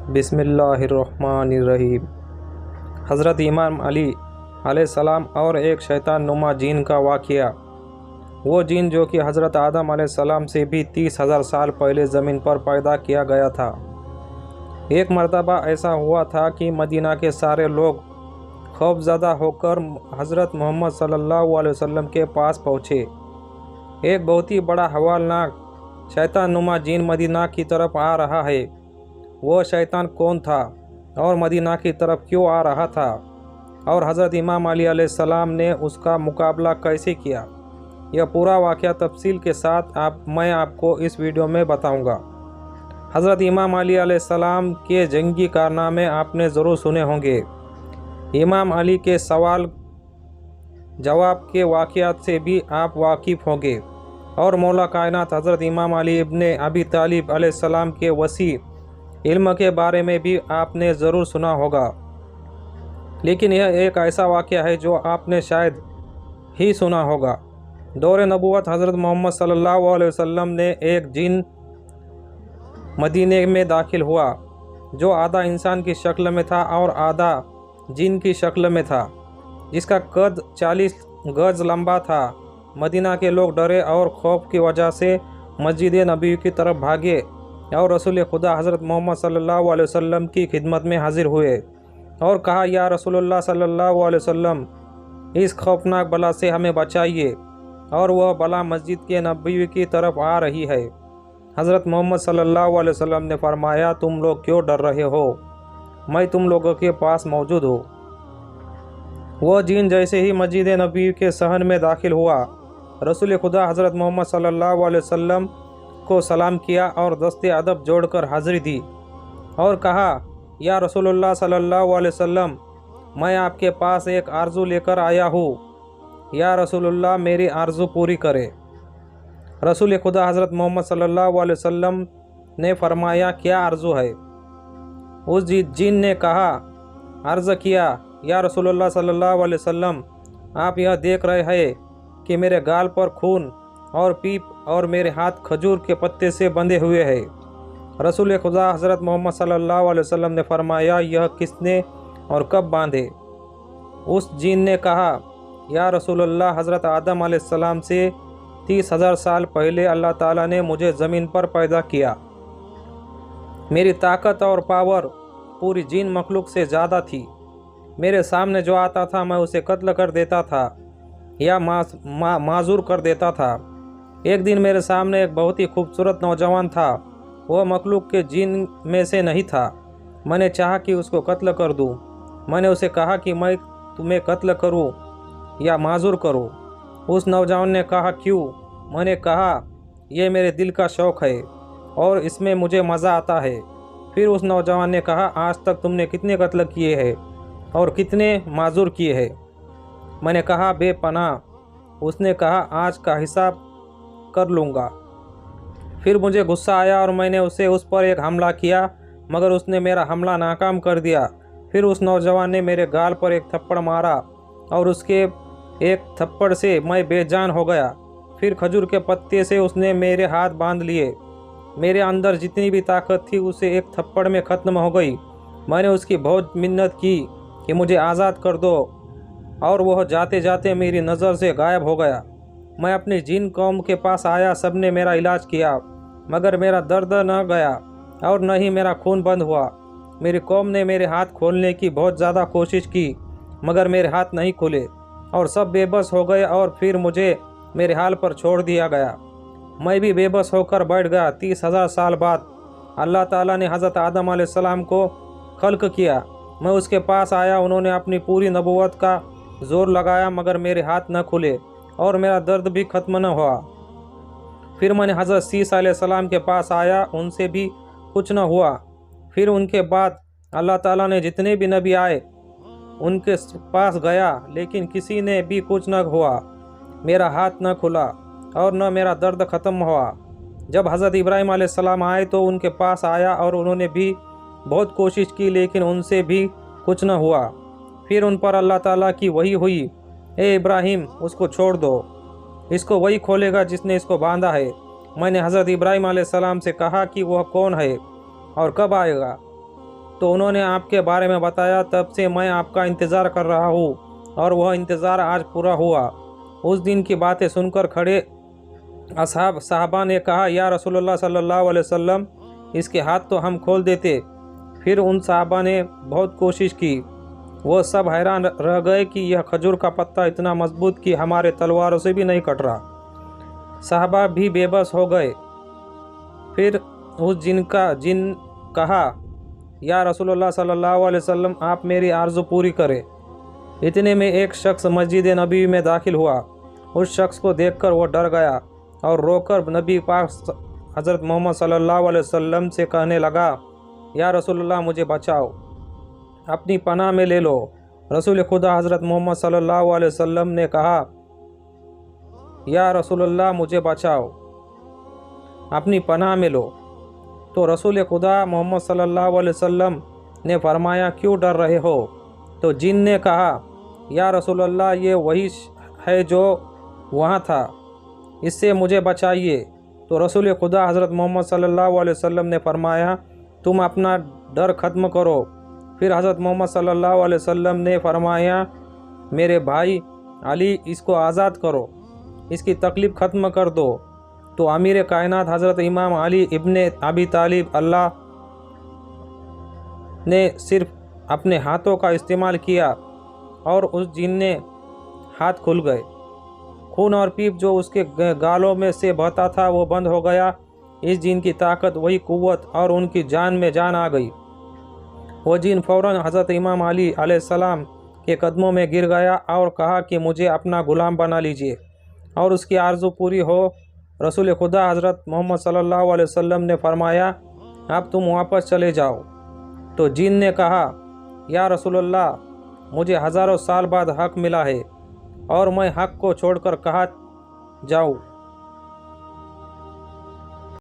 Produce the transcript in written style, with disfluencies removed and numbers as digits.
बिस्मिल्लाहिर्रहमानिर्रहीम। हज़रत इमाम अली अलैहिस्सलाम और एक शैतान नुमा जीन का वाक़या। वो जीन जो कि हज़रत आदम अलैहिस्सलाम से भी 30,000 साल पहले ज़मीन पर पैदा किया गया था। एक मर्तबा ऐसा हुआ था कि मदीना के सारे लोग खौफज़दा होकर हज़रत मोहम्मद सल्लल्लाहु अलैहि वसल्लम के पास पहुँचे। एक बहुत ही बड़ा हवालनाक शैतान नुमा जीन मदीना की तरफ आ रहा है। वो शैतान कौन था और मदीना की तरफ क्यों आ रहा था और हज़रत इमाम अली अलैहिस्सलाम ने उसका मुकाबला कैसे किया, यह पूरा वाक़या तफसील के साथ मैं आपको इस वीडियो में बताऊंगा। हज़रत इमाम अली अलैहिस्सलाम के जंगी कारनामे आपने ज़रूर सुने होंगे। इमाम अली के सवाल जवाब के वाक़यात से भी आप वाकिफ़ होंगे और मौला कायनात हज़रत इमाम अली इब्ने अबी तालिब अलैहिस्सलाम के वसी इल्म के बारे में भी आपने ज़रूर सुना होगा। लेकिन यह एक ऐसा वाक़या है जो आपने शायद ही सुना होगा। दौरे नबूवत हज़रत मोहम्मद सल्लल्लाहु अलैहि वसल्लम ने एक जिन मदीने में दाखिल हुआ जो आधा इंसान की शक्ल में था और आधा जिन की शक्ल में था, जिसका कद 40 गज लंबा था। मदीना के लोग डरे और खौफ की वजह से मस्जिद नबी की तरफ भागे और रसूल खुदा हज़रत मोहम्मद सल्लल्लाहु अलैहि वसल्लम की खिदमत में हाजिर हुए और कहा, या रसूलुल्लाह सल्लल्लाहु अलैहि वसल्लम, इस खौफनाक बला से हमें बचाइए। और वह बला मस्जिद के नबी की तरफ आ रही है। हज़रत मोहम्मद सल्लल्लाहु अलैहि वसल्लम ने फरमाया, तुम लोग क्यों डर रहे हो, मैं तुम लोगों के पास मौजूद हूँ। वह जीन जैसे ही मस्जिद नबी के सहन में दाखिल हुआ, रसूल खुदा हज़रत मोहम्मद सल्लल्लाहु अलैहि वसल्लम को सलाम किया और दस्ते अदब जोड़कर हाज़िरी दी और कहा, या रसूलुल्लाह सल्लल्लाहु अलैहि वसल्लम, मैं आपके पास एक आरज़ू लेकर आया हूँ। या रसूलुल्लाह, मेरी आरज़ू पूरी करे। रसूल खुदा हज़रत मोहम्मद सल्लल्लाहु अलैहि वसल्लम ने फरमाया, क्या आरज़ू है? उस जिन ने कहा, अर्ज़ किया, या रसूलुल्लाह सल्लल्लाहु अलैहि वसल्लम, आप यह देख रहे हैं कि मेरे गाल पर खून और पीप और मेरे हाथ खजूर के पत्ते से बंधे हुए हैं। रसूल खुदा हज़रत मोहम्मद सल्लल्लाहु अलैहि वसल्लम ने फरमाया, यह किसने और कब बांधे? उस जीन ने कहा, या रसूलुल्लाह, हज़रत आदम अलैहिस्सलाम से 30,000 साल पहले अल्लाह ताला ने मुझे ज़मीन पर पैदा किया। मेरी ताकत और पावर पूरी जीन मखलूक से ज़्यादा थी। मेरे सामने जो आता था मैं उसे कत्ल कर देता था या माजूर कर देता था। एक दिन मेरे सामने एक बहुत ही खूबसूरत नौजवान था। वह मखलूक के जिन में से नहीं था। मैंने चाहा कि उसको कत्ल कर दूं। मैंने उसे कहा कि मैं तुम्हें कत्ल करूं या माजूर करूं। उस नौजवान ने कहा, क्यों? मैंने कहा, यह मेरे दिल का शौक़ है और इसमें मुझे मज़ा आता है। फिर उस नौजवान ने कहा, आज तक तुमने कितने कत्ल किए हैं और कितने माजूर किए हैं? मैंने कहा, बेपनाह। उसने कहा, आज का हिसाब कर लूँगा। फिर मुझे गुस्सा आया और मैंने उस पर एक हमला किया, मगर उसने मेरा हमला नाकाम कर दिया। फिर उस नौजवान ने मेरे गाल पर एक थप्पड़ मारा और उसके एक थप्पड़ से मैं बेजान हो गया। फिर खजूर के पत्ते से उसने मेरे हाथ बांध लिए। मेरे अंदर जितनी भी ताकत थी उसे एक थप्पड़ में ख़त्म हो गई। मैंने उसकी बहुत मिन्नत की कि मुझे आज़ाद कर दो और वह जाते जाते मेरी नज़र से गायब हो गया। मैं अपनी जिन कौम के पास आया, सब ने मेरा इलाज किया, मगर मेरा दर्द न गया और न ही मेरा खून बंद हुआ। मेरी कौम ने मेरे हाथ खोलने की बहुत ज़्यादा कोशिश की, मगर मेरे हाथ नहीं खुले और सब बेबस हो गए और फिर मुझे मेरे हाल पर छोड़ दिया गया। मैं भी बेबस होकर बैठ गया। 30,000 साल बाद अल्लाह ताला ने हज़रत आदम अलैहिस्सलाम को खल्क किया। मैं उसके पास आया। उन्होंने अपनी पूरी नबूवत का ज़ोर लगाया, मगर मेरे हाथ न खुले और मेरा दर्द भी ख़त्म न हुआ। फिर मैंने हज़रत सीसा अलैहिस्सलाम के पास आया, उनसे भी कुछ न हुआ। फिर उनके बाद अल्लाह ताला ने जितने भी नबी आए उनके पास गया, लेकिन किसी ने भी कुछ न हुआ। मेरा हाथ न खुला और न मेरा दर्द ख़त्म हुआ। जब हज़रत इब्राहीम अलैहिस्सलाम आए तो उनके पास आया और उन्होंने भी बहुत कोशिश की, लेकिन उनसे भी कुछ न हुआ। फिर उन पर अल्लाह ताला की वही हुई, ए इब्राहिम, उसको छोड़ दो, इसको वही खोलेगा जिसने इसको बांधा है। मैंने हज़रत इब्राहीम अलैहिस्सलाम से कहा कि वह कौन है और कब आएगा? تو انہوں نے آپ کے بارے میں بتایا، تب سے میں آپ کا انتظار کر رہا ہوں اور وہ انتظار آج پورا ہوا۔ اس دن کی باتیں سن کر کھڑے صحابہ نے کہا، یا رسول اللہ صلی اللہ علیہ وسلم، اس کے ہاتھ تو ہم کھول دیتے۔ پھر ان صحابہ نے بہت کوشش کی، وہ سب حیران رہ گئے کہ یہ کھجور کا پتا اتنا مضبوط کہ ہمارے تلواروں سے بھی نہیں کٹ رہا۔ صحابہ بھی بے بس ہو گئے۔ پھر اس جن کہا، یا رسول اللہ صلی اللہ علیہ وسلم، آپ میری آرزو پوری کرے۔ اتنے میں ایک شخص مسجد نبی میں داخل ہوا۔ اس شخص کو دیکھ کر وہ ڈر گیا اور رو کر نبی پاک حضرت محمد صلی اللہ علیہ وسلم سے کہنے لگا، یا رسول اللہ مجھے بچاؤ، اپنی پناہ میں لے لو۔ رسول خدا حضرت محمد صلی اللہ علیہ وسلم نے کہا، یا رسول اللہ مجھے بچاؤ، اپنی پناہ میں لو۔ تو رسول خدا محمد صلی اللہ علیہ وسلم نے فرمایا، کیوں ڈر رہے ہو؟ تو جن نے کہا، یا رسول اللہ یہ وہی ہے جو وہاں تھا، اس سے مجھے بچائیے۔ تو رسول خدا حضرت محمد صلی اللہ علیہ وسلم نے فرمایا، تم اپنا ڈر ختم کرو۔ پھر حضرت محمد صلی اللہ علیہ وسلم نے فرمایا، میرے بھائی علی، اس کو آزاد کرو، اس کی تکلیف ختم کر دو۔ تو امیر کائنات حضرت امام علی ابن ابی طالب اللہ نے صرف اپنے ہاتھوں کا استعمال کیا اور اس جن نے ہاتھ کھل گئے۔ خون اور پیپ جو اس کے گالوں میں سے بہتا تھا وہ بند ہو گیا۔ اس جن کی طاقت، وہی قوت اور ان کی جان میں جان آ گئی۔ وہ جن فوراً حضرت امام علی علیہ السلام کے قدموں میں گر گیا اور کہا کہ مجھے اپنا غلام بنا لیجیے اور اس کی آرزو پوری ہو۔ رسول خدا حضرت محمد صلی اللہ علیہ وسلم نے فرمایا، اب تم واپس چلے جاؤ۔ تو جن نے کہا، یا رسول اللہ، مجھے ہزاروں سال بعد حق ملا ہے اور میں حق کو چھوڑ کر کہاں جاؤں؟